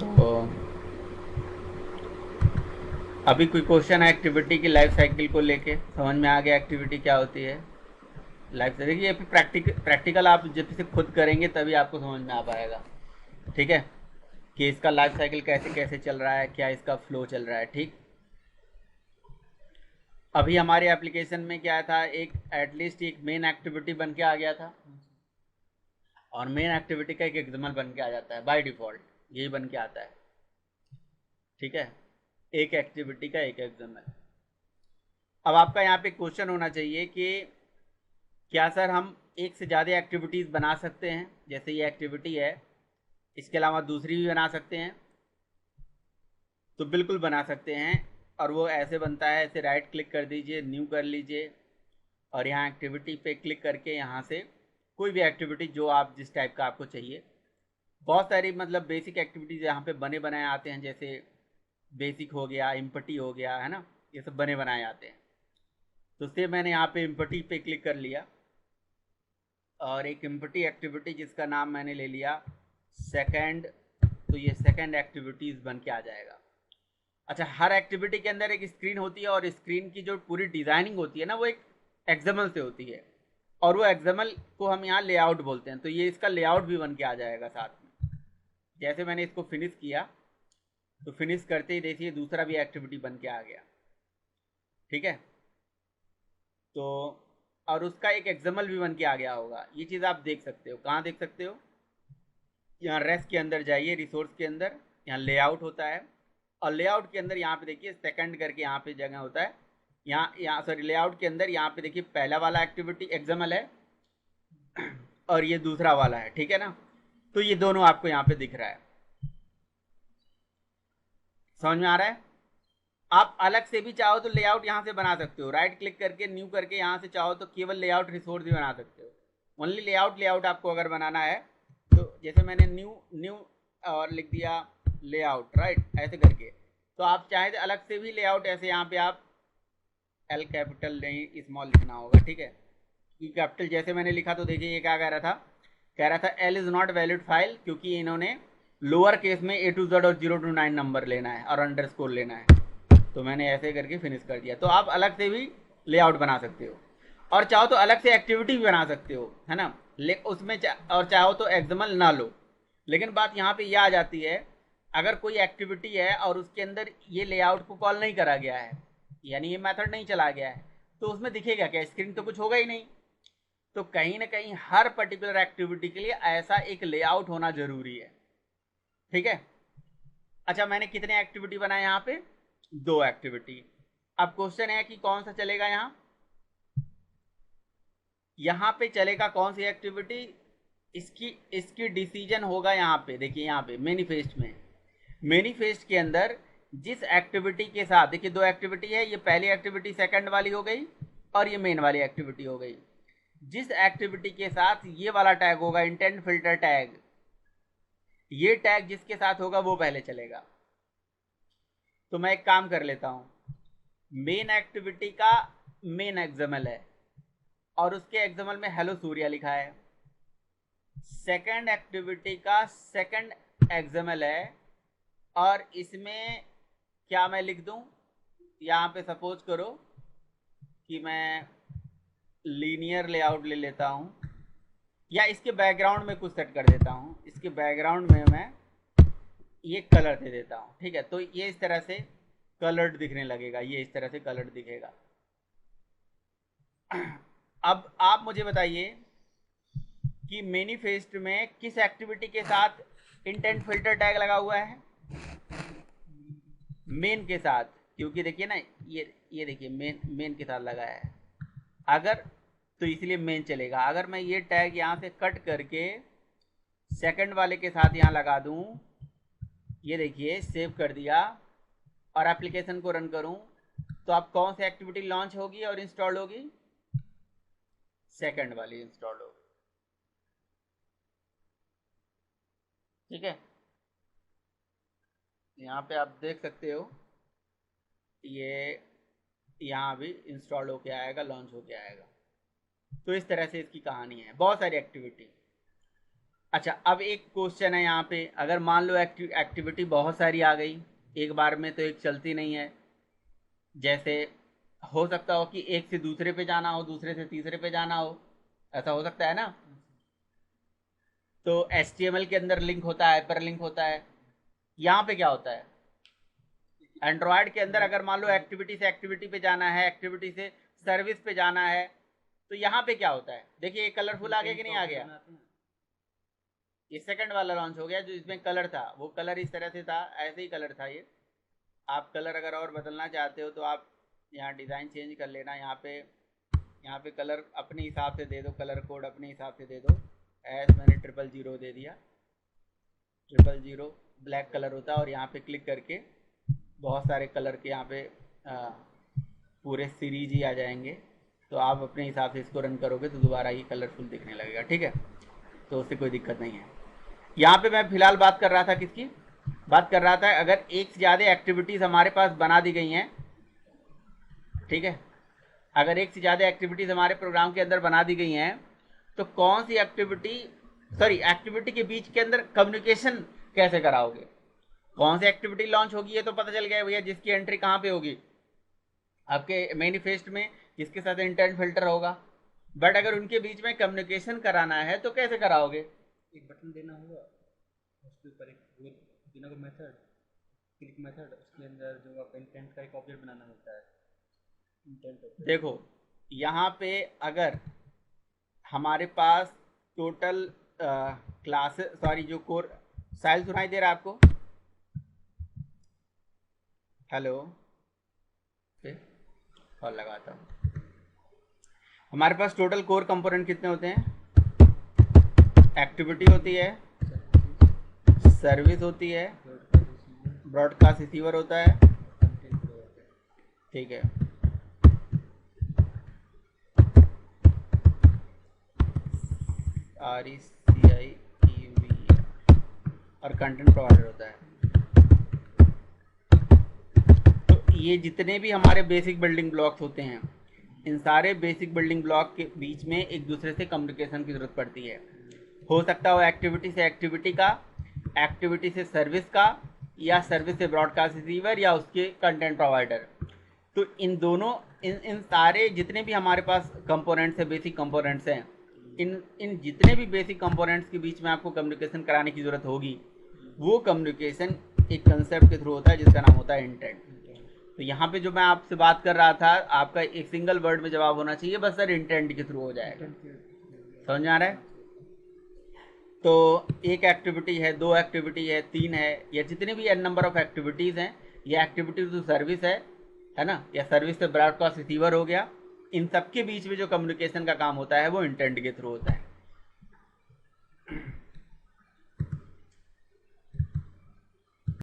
तो अभी कोई क्वेश्चन है एक्टिविटी की लाइफ साइकिल को लेके, समझ में आ गया एक्टिविटी क्या होती है? लाइफ साइकिल ये प्रैक्टिकल आप जब से खुद करेंगे तभी आपको समझ में आ पाएगा। ठीक है, कि इसका लाइफ साइकिल कैसे कैसे चल रहा है, क्या इसका फ्लो चल रहा है। ठीक, अभी हमारे एप्लीकेशन में क्या था, एक एटलीस्ट एक मेन एक्टिविटी बन के आ गया था, और मेन एक्टिविटी का एक एग्जाम्पल बन के आ जाता है बाय डिफॉल्ट, यही बन के आता है। ठीक है, एक एक्टिविटी का एक एग्जाम्पल। अब आपका यहाँ पे क्वेश्चन होना चाहिए कि क्या सर हम एक से ज़्यादा एक्टिविटीज़ बना सकते हैं, जैसे ये एक्टिविटी है, इसके अलावा दूसरी भी बना सकते हैं? तो बिल्कुल बना सकते हैं। और वो ऐसे बनता है, ऐसे राइट क्लिक कर दीजिए, न्यू कर लीजिए, और यहाँ एक्टिविटी पे क्लिक करके यहाँ से कोई भी एक्टिविटी जो आप जिस टाइप का आपको चाहिए, बहुत सारी मतलब बेसिक एक्टिविटीज़ यहाँ पे बने बनाए आते हैं, जैसे बेसिक हो गया, इम्पटी हो गया, है ना, ये सब बने बनाए आते हैं। तो उससे मैंने यहाँ पे इम्पटी पे क्लिक कर लिया, और एक इम्पटी एक्टिविटी जिसका नाम मैंने ले लिया सेकंड, तो ये सेकंड एक्टिविटीज़ बन के आ जाएगा। अच्छा, हर एक्टिविटी के अंदर एक स्क्रीन होती है, और स्क्रीन की जो पूरी डिज़ाइनिंग होती है ना, वो एक एक्सएमएल से होती है, और वो एक्सएमएल को हम यहाँ लेआउट बोलते हैं। तो ये इसका लेआउट भी बन के आ जाएगा साथ में। जैसे मैंने इसको फिनिश किया, तो फिनिश करते ही देखिए दूसरा भी एक्टिविटी बन के आ गया। ठीक है, तो और उसका एक एक्सएमएल भी बन के आ गया होगा। ये चीज़ आप देख सकते हो, कहाँ देख सकते हो? यहाँ रेस के अंदर जाइए, रिसोर्स के अंदर, यहाँ लेआउट होता है, और लेआउट के अंदर यहाँ पे देखिए सेकंड करके यहाँ पे जगह होता है। यहाँ यहाँ सॉरी, लेआउट के अंदर यहाँ पे देखिए पहला वाला एक्टिविटी एग्जाम्पल है, और ये दूसरा वाला है। ठीक है ना, तो ये दोनों आपको यहाँ पे दिख रहा है। समझ में आ रहा है? आप अलग से भी चाहो तो लेआउट यहाँ से बना सकते हो, राइट क्लिक करके न्यू करके यहाँ से चाहो तो केवल लेआउट रिसोर्स भी बना सकते हो। ओनली लेआउट लेआउट आपको अगर बनाना है, तो जैसे मैंने न्यू न्यू और लिख दिया लेआउट, राइट, ऐसे करके। तो आप चाहे तो अलग से भी लेआउट ऐसे यहाँ पे आप एल कैपिटल नहीं स्मॉल लिखना होगा। ठीक है, ई कैपिटल जैसे मैंने लिखा, तो देखिए ये क्या कह रहा था, कह रहा था L is not valid file, क्योंकि इन्होंने लोअर केस में ए टू जेड और 0 to 9 नंबर लेना है और अंडरस्कोर लेना है। तो मैंने ऐसे करके फिनिश कर दिया। तो आप अलग से भी लेआउट बना सकते हो, और चाहो तो अलग से एक्टिविटी भी बना सकते हो, है ना, उसमें और चाहो तो एग्जाम्पल ना लो। लेकिन बात यहाँ पे यह आ जाती है, अगर कोई एक्टिविटी है और उसके अंदर ये लेआउट को कॉल नहीं करा गया है, यानी ये मेथड नहीं चला गया है, तो उसमें दिखेगा क्या? स्क्रीन तो कुछ होगा ही नहीं। तो कहीं ना कहीं हर पर्टिकुलर एक्टिविटी के लिए ऐसा एक लेआउट होना जरूरी है। ठीक है, अच्छा, मैंने कितने एक्टिविटी बनाए यहाँ पे? 2 एक्टिविटी। अब क्वेश्चन है कि कौन सा चलेगा यहाँ, यहाँ पे चलेगा कौन सी एक्टिविटी? इसकी इसकी डिसीजन होगा यहाँ पे, देखिए यहाँ पे मैनिफेस्ट में, मैनिफेस्ट के अंदर जिस एक्टिविटी के साथ, देखिए 2 एक्टिविटी है, ये पहली एक्टिविटी सेकंड वाली हो गई, और ये मेन वाली एक्टिविटी हो गई। जिस एक्टिविटी के साथ ये वाला टैग होगा, इंटेंट फिल्टर टैग, ये टैग जिसके साथ होगा वो पहले चलेगा। तो मैं एक काम कर लेता हूं, मेन एक्टिविटी का मेन एक्सएमएल है, और उसके एक्सएमएल में हेलो सूर्या लिखा है। सेकंड एक्टिविटी का सेकंड एक्सएमएल है, और इसमें क्या मैं लिख दूं, यहाँ पे सपोज करो कि मैं लीनियर लेआउट ले लेता हूं, या इसके बैकग्राउंड में कुछ सेट कर देता हूं, इसके बैकग्राउंड में मैं ये कलर दे देता हूँ। ठीक है, तो ये इस तरह से कलर्ड दिखने लगेगा, ये इस तरह से कलर्ड दिखेगा। अब आप मुझे बताइए कि मैनिफेस्ट में किस एक्टिविटी के साथ इंटेंट फिल्टर टैग लगा हुआ है? मेन के साथ, क्योंकि देखिए ना, ये देखिए मेन मेन के साथ लगा है। अगर तो इसलिए मेन चलेगा। अगर मैं ये टैग यहाँ से कट करके सेकंड वाले के साथ यहाँ लगा दूं, ये देखिए सेव कर दिया, और एप्लीकेशन को रन करूं, तो अब कौन सी एक्टिविटी लॉन्च होगी और इंस्टॉल होगी? सेकंड वाली इंस्टॉल होगी। ठीक है, यहाँ पे आप देख सकते हो, ये यहाँ भी इंस्टॉल होके आएगा, लॉन्च होके आएगा। तो इस तरह से इसकी कहानी है, बहुत सारी एक्टिविटी। अच्छा, अब एक क्वेश्चन है यहाँ पे, अगर मान लो एक्टिविटी बहुत सारी आ गई एक बार में, तो एक चलती नहीं है। जैसे हो सकता हो कि एक से दूसरे पे जाना हो, दूसरे से तीसरे पे जाना हो, ऐसा हो सकता है ना। तो HTML के अंदर लिंक होता है, हाइपर लिंक होता है। यहाँ पे क्या होता है, एंड्रॉयड के अंदर अगर मान लो एक्टिविटी से एक्टिविटी पे जाना है, एक्टिविटी से सर्विस पे जाना है, तो यहाँ पे क्या होता है, देखिए ये कलरफुल आ गया कि नहीं आ गया। ये सेकंड वाला लॉन्च हो गया, जो इसमें कलर था वो कलर इस तरह से था, ऐसे ही कलर था ये। आप कलर अगर और बदलना चाहते हो तो आप यहाँ डिज़ाइन चेंज कर लेना, यहाँ पे कलर अपने हिसाब से दे दो, कलर कोड अपने हिसाब से दे दो। ऐस मैंने 000 दे दिया, 000 ब्लैक कलर होता है, और यहाँ पे क्लिक करके बहुत सारे कलर के यहाँ पे पूरे सीरीज ही आ जाएंगे। तो आप अपने हिसाब से इसको रन करोगे तो दोबारा ये कलरफुल दिखने लगेगा, ठीक है। तो उससे कोई दिक्कत नहीं है। यहाँ पे मैं फिलहाल बात कर रहा था किसकी, बात कर रहा था अगर एक से ज़्यादा एक्टिविटीज़ हमारे पास बना दी गई हैं, ठीक है, अगर एक से ज़्यादा एक्टिविटीज़ हमारे प्रोग्राम के अंदर बना दी गई हैं, तो कौन सी एक्टिविटी के बीच के अंदर कम्युनिकेशन कैसे कराओगे। कौन सी एक्टिविटी लॉन्च होगी ये तो पता चल गया भैया, जिसकी एंट्री कहाँ पे होगी, आपके मैनिफेस्ट में, जिसके साथ इंटेंट फिल्टर होगा। बट अगर उनके बीच में कम्युनिकेशन कराना है तो कैसे कराओगे, एक बटन देना होगा, उसके ऊपर एक वो देना होगा मेथड, क्लिक मेथड, उसके अंदर जो आपका इंटेंट का एक ऑब्जेक्ट बनाना होता है, इंटेंट। देखो यहाँ पे अगर हमारे पास टोटल क्लासेस, सॉरी जो कोर, साइल सुनाई दे रहा है आपको, हेलो, और लगाता हूँ। हमारे पास टोटल कोर कंपोनेंट कितने होते हैं, एक्टिविटी होती है, सर्विस होती है, ब्रॉडकास्ट रिसीवर होता है, ठीक है, RECIEV, और कंटेंट प्रोवाइडर होता है। तो ये जितने भी हमारे बेसिक बिल्डिंग ब्लॉक्स होते हैं, इन सारे बेसिक बिल्डिंग ब्लॉक के बीच में एक दूसरे से कम्युनिकेशन की जरूरत पड़ती है। हो सकता हो एक्टिविटी से एक्टिविटी का, एक्टिविटी से सर्विस का, या सर्विस से ब्रॉडकास्ट रिसीवर, या उसके कंटेंट प्रोवाइडर। तो इन दोनों इन सारे जितने भी हमारे पास कंपोनेंट्स हैं, बेसिक कंपोनेंट्स हैं, इन जितने भी बेसिक कंपोनेंट्स के बीच में आपको कम्युनिकेशन कराने की ज़रूरत होगी, वो कम्युनिकेशन एक कंसेप्ट के थ्रू होता है जिसका नाम होता है इंटेंट। तो यहाँ पे जो मैं आपसे बात कर रहा था, आपका एक सिंगल वर्ड में जवाब होना चाहिए, बस सर इंटेंट के थ्रू हो जाएगा। समझ में आ रहा है। तो एक एक्टिविटी है, 2 एक्टिविटी है, 3 है, या जितने भी n नंबर ऑफ एक्टिविटीज़ हैं, ये एक्टिविटी टू सर्विस है ना, या सर्विस से ब्रॉडकास्ट रिसीवर हो गया, इन सब के बीच में जो कम्युनिकेशन का काम होता है वो इंटेंट के थ्रू होता है।